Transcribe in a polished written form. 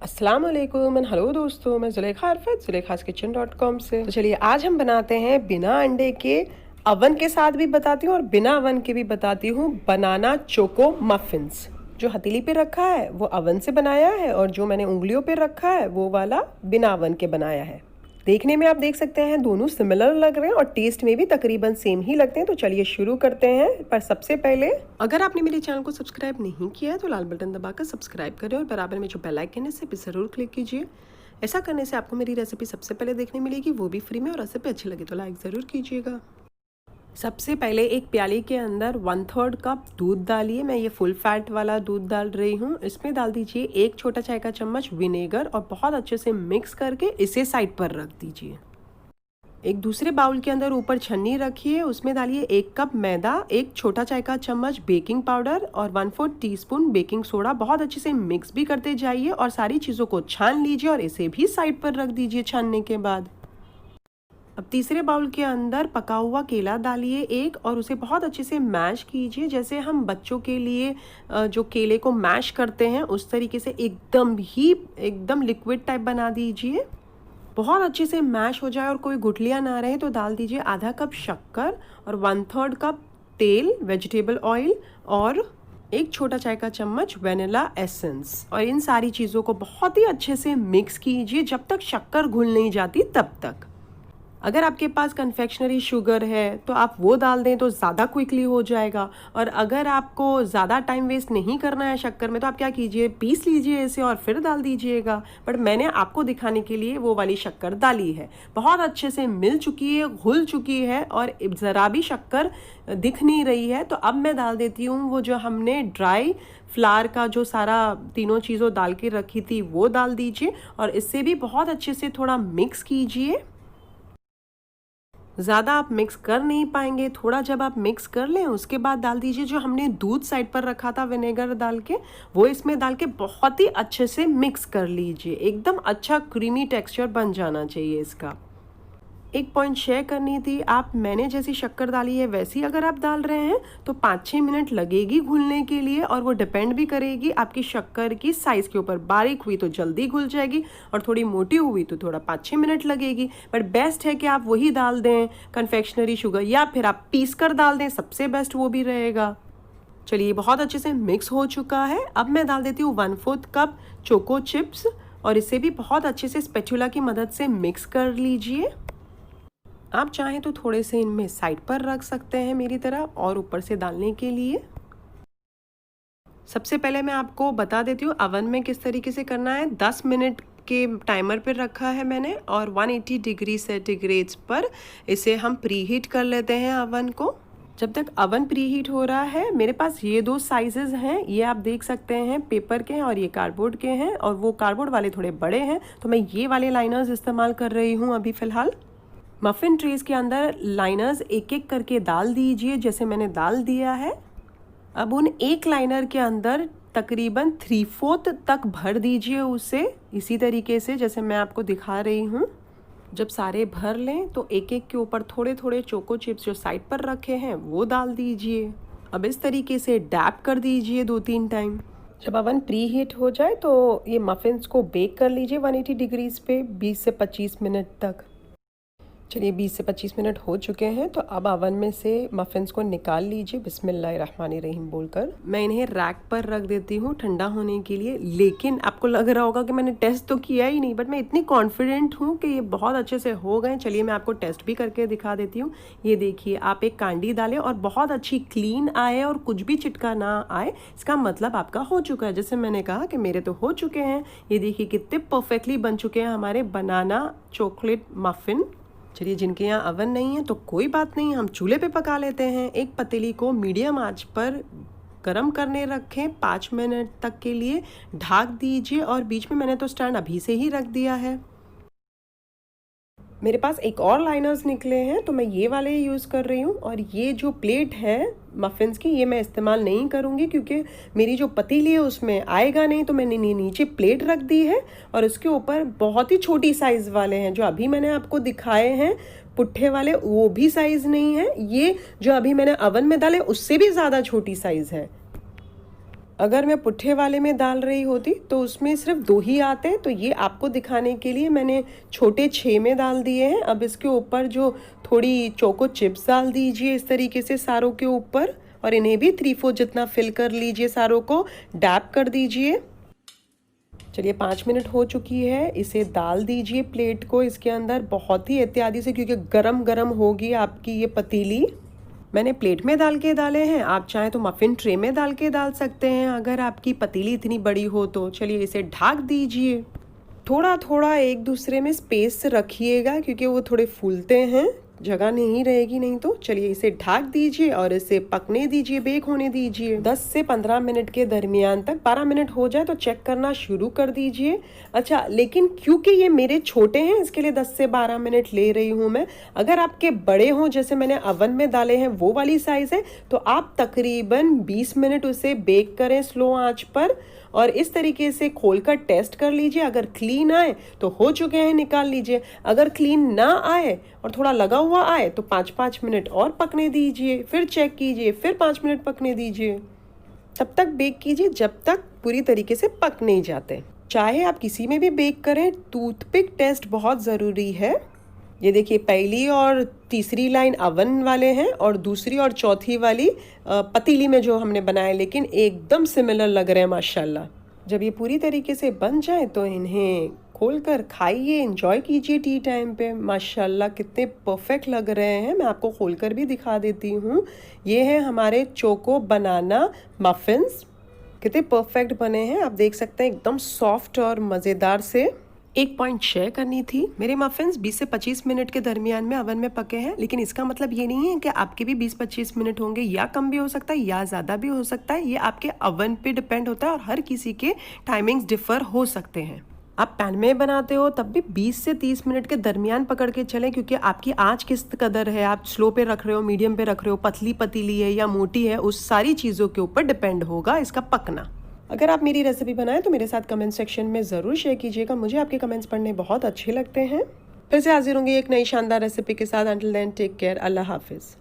अस्सलाम वालेकुम and hello दोस्तों, मैं ज़ुलेखा अरफत ZulekhasKitchen.com से। तो चलिए आज हम बनाते हैं बिना अंडे के, अवन के साथ भी बताती हूँ और बिना अवन के भी बताती हूँ, बनाना चोको मफिन्स। जो हथेली पे रखा है वो अवन से बनाया है और जो मैंने उंगलियों पे रखा है वो वाला बिना अवन के बनाया है। देखने में आप देख सकते हैं दोनों सिमिलर लग रहे हैं और टेस्ट में भी तकरीबन सेम ही लगते हैं। तो चलिए शुरू करते हैं। पर सबसे पहले अगर आपने मेरे चैनल को सब्सक्राइब नहीं किया है तो लाल बटन दबाकर सब्सक्राइब करें और बराबर में जो बेल आइकन है इसे भी ज़रूर क्लिक कीजिए। ऐसा करने से आपको मेरी रेसिपी सबसे पहले देखने मिलेगी, वो भी फ्री में, और रेसिपी अच्छी लगे तो लाइक ज़रूर कीजिएगा। सबसे पहले एक प्याली के अंदर 1/3 कप दूध डालिए। मैं ये फुल फैट वाला दूध डाल रही हूँ। इसमें डाल दीजिए 1 छोटा चाय का चम्मच विनेगर और बहुत अच्छे से मिक्स करके इसे साइड पर रख दीजिए। एक दूसरे बाउल के अंदर ऊपर छन्नी रखिए, उसमें डालिए 1 कप मैदा, 1 छोटा चाय का चम्मच बेकिंग पाउडर और 1/4 टीस्पून बेकिंग सोडा। बहुत अच्छे से मिक्स भी करते जाइए और सारी चीज़ों को छान लीजिए और इसे भी साइड पर रख दीजिए छानने के बाद। अब तीसरे बाउल के अंदर पका हुआ केला डालिए 1 और उसे बहुत अच्छे से मैश कीजिए, जैसे हम बच्चों के लिए जो केले को मैश करते हैं उस तरीके से एकदम लिक्विड टाइप बना दीजिए। बहुत अच्छे से मैश हो जाए और कोई गुठलियाँ ना रहे तो डाल दीजिए आधा कप शक्कर और 1/3 कप तेल, वेजिटेबल ऑयल और 1 छोटा चाय का चम्मच वेनिला एसेंस। और इन सारी चीज़ों को बहुत ही अच्छे से मिक्स कीजिए जब तक शक्कर घुल नहीं जाती तब तक। अगर आपके पास कन्फेक्शनरी शुगर है तो आप वो डाल दें तो ज़्यादा क्विकली हो जाएगा। और अगर आपको ज़्यादा टाइम वेस्ट नहीं करना है शक्कर में तो आप क्या कीजिए, पीस लीजिए इसे और फिर डाल दीजिएगा। बट मैंने आपको दिखाने के लिए वो वाली शक्कर डाली है। बहुत अच्छे से मिल चुकी है, घुल चुकी है और ज़रा भी शक्कर दिख नहीं रही है। तो अब मैं डाल देती हूँ वो जो हमने ड्राई फ्लावर का जो सारा तीनों चीज़ों डाल के रखी थी वो डाल दीजिए और इससे भी बहुत अच्छे से थोड़ा मिक्स कीजिए। ज़्यादा आप मिक्स कर नहीं पाएंगे, थोड़ा जब आप मिक्स कर लें उसके बाद डाल दीजिए जो हमने दूध साइड पर रखा था विनेगर डाल के, वो इसमें डाल के बहुत ही अच्छे से मिक्स कर लीजिए। एकदम अच्छा क्रीमी टेक्सचर बन जाना चाहिए इसका। एक पॉइंट शेयर करनी थी, आप मैंने जैसी शक्कर डाली है वैसी अगर आप डाल रहे हैं तो 5-6 मिनट लगेगी घुलने के लिए और वो डिपेंड भी करेगी आपकी शक्कर की साइज़ के ऊपर। बारीक हुई तो जल्दी घुल जाएगी और थोड़ी मोटी हुई तो थोड़ा 5-6 मिनट लगेगी। बट बेस्ट है कि आप वही डाल दें कन्फेक्शनरी शुगर, या फिर आप पीस कर डाल दें, सबसे बेस्ट वो भी रहेगा। चलिए बहुत अच्छे से मिक्स हो चुका है। अब मैं डाल देती हूँ 1/4 कप चोको चिप्स और इसे भी बहुत अच्छे से स्पैचुला की मदद से मिक्स कर लीजिए। आप चाहें तो थोड़े से इनमें साइड पर रख सकते हैं मेरी तरह और ऊपर से डालने के लिए। सबसे पहले मैं आपको बता देती हूँ अवन में किस तरीके से करना है। 10 मिनट के टाइमर पर रखा है मैंने और 180 डिग्री सेंटीग्रेड पर इसे हम प्री हीट कर लेते हैं अवन को। जब तक अवन प्री हीट हो रहा है, मेरे पास ये 2 साइजेस हैं, ये आप देख सकते हैं, पेपर के हैं और ये कार्डबोर्ड के हैं। और वो कार्डबोर्ड वाले थोड़े बड़े हैं तो मैं ये वाले लाइनर्स इस्तेमाल कर रही हूँ अभी फ़िलहाल। मफ़िन ट्रेस के अंदर लाइनर्स एक एक करके डाल दीजिए जैसे मैंने डाल दिया है। अब उन एक लाइनर के अंदर तकरीबन 3/4 तक भर दीजिए उसे, इसी तरीके से जैसे मैं आपको दिखा रही हूँ। जब सारे भर लें तो एक एक के ऊपर थोड़े थोड़े चोको चिप्स जो साइड पर रखे हैं वो डाल दीजिए। अब इस तरीके से डैप कर दीजिए 2-3 टाइम। जब अवन प्री हीट हो जाए तो ये मफ़िन्स को बेक कर लीजिए 180 डिग्रीज़ पे 20 से 25 मिनट तक। चलिए 20 से 25 मिनट हो चुके हैं तो अब अवन में से मफ़िन्स को निकाल लीजिए बिस्मिल्लाहिर्रहमानिर्रहीम बोलकर। मैं इन्हें रैक पर रख देती हूँ ठंडा होने के लिए। लेकिन आपको लग रहा होगा कि मैंने टेस्ट तो किया ही नहीं, बट मैं इतनी कॉन्फिडेंट हूँ कि ये बहुत अच्छे से हो गए। चलिए मैं आपको टेस्ट भी करके दिखा देती हूँ। ये देखिए, आप एक कांडी डालें और बहुत अच्छी क्लीन आए और कुछ भी चिटका ना आए, इसका मतलब आपका हो चुका है। जैसे मैंने कहा कि मेरे तो हो चुके हैं। ये देखिए कितने परफेक्टली बन चुके हैं हमारे बनाना चॉकलेट मफ़िन। चलिए जिनके यहाँ अवन नहीं है तो कोई बात नहीं, हम चूल्हे पे पका लेते हैं। एक पतीली को मीडियम आंच पर गरम करने रखें 5 मिनट तक के लिए, ढक दीजिए और बीच में मैंने तो स्टैंड अभी से ही रख दिया है। मेरे पास एक और लाइनर्स निकले हैं तो मैं ये वाले यूज़ कर रही हूँ। और ये जो प्लेट है मफ़िन्स की ये मैं इस्तेमाल नहीं करूँगी क्योंकि मेरी जो पतीली है उसमें आएगा नहीं, तो मैंने नीचे प्लेट रख दी है और उसके ऊपर बहुत ही छोटी साइज़ वाले हैं जो अभी मैंने आपको दिखाए हैं पुट्ठे वाले, वो भी साइज़ नहीं है। ये जो अभी मैंने अवन में डाले उससे भी ज़्यादा छोटी साइज़ है। अगर मैं पुट्ठे वाले में डाल रही होती तो उसमें सिर्फ 2 ही आते हैं, तो ये आपको दिखाने के लिए मैंने छोटे 6 में डाल दिए हैं। अब इसके ऊपर जो थोड़ी चोको चिप्स डाल दीजिए इस तरीके से सारों के ऊपर, और इन्हें भी 3/4 जितना फिल कर लीजिए, सारों को डैप कर दीजिए। चलिए 5 मिनट हो चुकी है, इसे डाल दीजिए प्लेट को इसके अंदर बहुत ही एहतियाती से, क्योंकि गरम गरम होगी आपकी ये पतीली। मैंने प्लेट में डाल के डाले हैं, आप चाहें तो मफ़िन ट्रे में डाल के डाल सकते हैं अगर आपकी पतीली इतनी बड़ी हो तो। चलिए इसे ढक दीजिए। थोड़ा थोड़ा एक दूसरे में स्पेस रखिएगा क्योंकि वो थोड़े फूलते हैं, जगह नहीं रहेगी नहीं तो। चलिए इसे ढक दीजिए और इसे पकने दीजिए, बेक होने दीजिए 10 से 15 मिनट के दरमियान तक। 12 मिनट हो जाए तो चेक करना शुरू कर दीजिए। अच्छा, लेकिन क्योंकि ये मेरे छोटे हैं इसके लिए 10 से 12 मिनट ले रही हूँ मैं। अगर आपके बड़े हों, जैसे मैंने अवन में डाले हैं वो वाली साइज़ है, तो आप तकरीबन 20 मिनट उसे बेक करें स्लो आंच पर, और इस तरीके से खोलकर टेस्ट कर लीजिए। अगर क्लीन आए तो हो चुके हैं, निकाल लीजिए। अगर क्लीन ना आए और थोड़ा लगा हुआ आए तो 5-5 मिनट और पकने दीजिए, फिर चेक कीजिए, फिर 5 मिनट पकने दीजिए। तब तक बेक कीजिए जब तक पूरी तरीके से पक नहीं जाते। चाहे आप किसी में भी बेक करें, टूथपिक टेस्ट बहुत ज़रूरी है। ये देखिए, पहली और तीसरी लाइन अवन वाले हैं और दूसरी और चौथी वाली पतीली में जो हमने बनाए, लेकिन एकदम सिमिलर लग रहे हैं माशाल्लाह। जब ये पूरी तरीके से बन जाए तो इन्हें खोलकर खाइए, एंजॉय कीजिए टी टाइम पे। माशाल्लाह कितने परफेक्ट लग रहे हैं। मैं आपको खोलकर भी दिखा देती हूँ। ये है हमारे चोको बनाना मफिन्स, कितने परफेक्ट बने हैं। आप देख सकते हैं एकदम सॉफ्ट और मज़ेदार से। एक पॉइंट शेयर करनी थी, मेरे मफिन्स 20 से 25 मिनट के दरमियान में अवन में पके हैं, लेकिन इसका मतलब ये नहीं है कि आपके भी 20-25 मिनट होंगे, या कम भी हो सकता है या ज़्यादा भी हो सकता है। ये आपके अवन पे डिपेंड होता है और हर किसी के टाइमिंग्स डिफर हो सकते हैं। आप पैन में बनाते हो तब भी 20 से 30 मिनट के दरमियान पकड़ के चलें, क्योंकि आपकी आँच किस कदर है, आप स्लो पे रख रहे हो, मीडियम पे रख रहे हो, पतली पतीली है या मोटी है, उस सारी चीज़ों के ऊपर डिपेंड होगा इसका पकना। अगर आप मेरी रेसिपी बनाएं तो मेरे साथ कमेंट सेक्शन में ज़रूर शेयर कीजिएगा, मुझे आपके कमेंट्स पढ़ने बहुत अच्छे लगते हैं। फिर से हाजिर होंगी एक नई शानदार रेसिपी के साथ। अंटिल देन टेक केयर, अल्लाह हाफिज़।